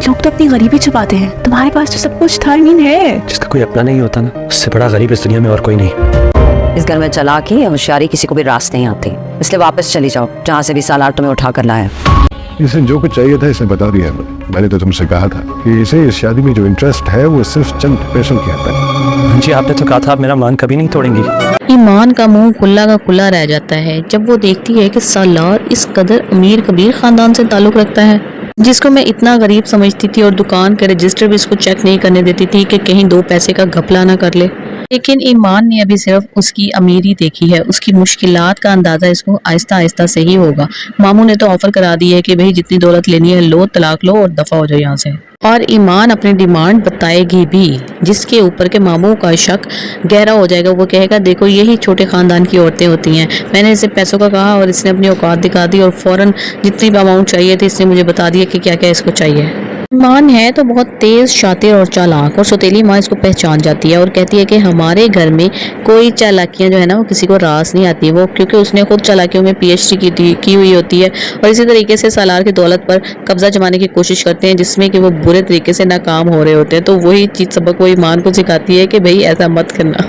लोग तो अपनी गरीबी छुपाते हैं, तुम्हारे पास तो सब कुछ था। मीन है जिसका कोई अपना नहीं होता ना, उससे बड़ा गरीब इस दुनिया में और कोई नहीं। इस घर में चालाकी या होशियारी किसी को भी रास नहीं आती, इसलिए वापस चली जाओ जहाँ से भी सालार तुम्हें उठा कर लाया। इसे जो कुछ चाहिए था इसे बता दिया मैंने तो तुमसे कहा था कि इसे इस शादी में जो इंटरेस्ट है वो सिर्फ चंद पैसों की आता है। जी आपने तो कहा था आप मेरा मान कभी नहीं तोड़ेंगी। ईमान का मुंह खुला का खुला रह जाता है जब वो देखती है कि सालार इस कदर अमीर कबीर खानदान से ताल्लुक रखता है, जिसको मैं इतना गरीब समझती थी और दुकान के रजिस्टर भी इसको चेक नहीं करने देती थी कि कहीं 2 पैसे का घपला ना कर ले। लेकिन ईमान ने अभी सिर्फ उसकी अमीरी देखी है, उसकी मुश्किलात का अंदाज़ा इसको आहिस्ता आहिस्ता से ही होगा। मामू ने तो ऑफर करा दी है कि भाई जितनी दौलत लेनी है लो, तलाक लो और दफ़ा हो जाओ यहाँ से। और ईमान अपनी डिमांड बताएगी भी, जिसके ऊपर के मामू का शक गहरा हो जाएगा। वो कहेगा देखो यही छोटे ख़ानदान की औरतें होती हैं, मैंने इसे पैसों का कहा और इसने अपनी औकात दिखा दी और फ़ौरन जितनी भी अमाउंट चाहिए थी इसने मुझे बता दिया कि क्या क्या इसको चाहिए। ईमान है तो बहुत तेज़, शातिर और चालाक, और सौतेली माँ इसको पहचान जाती है और कहती है कि हमारे घर में कोई चालाकियाँ जो है ना वो किसी को रास नहीं आती, वो क्योंकि उसने खुद चालाकियों में PhD की हुई होती है। और इसी तरीके से सालार की दौलत पर कब्जा जमाने की कोशिश करते हैं जिसमें कि वो बुरे तरीके से नाकाम हो रहे होते हैं। तो वही चीज़ सबक वो ईमान को सिखाती है कि भाई ऐसा मत करना।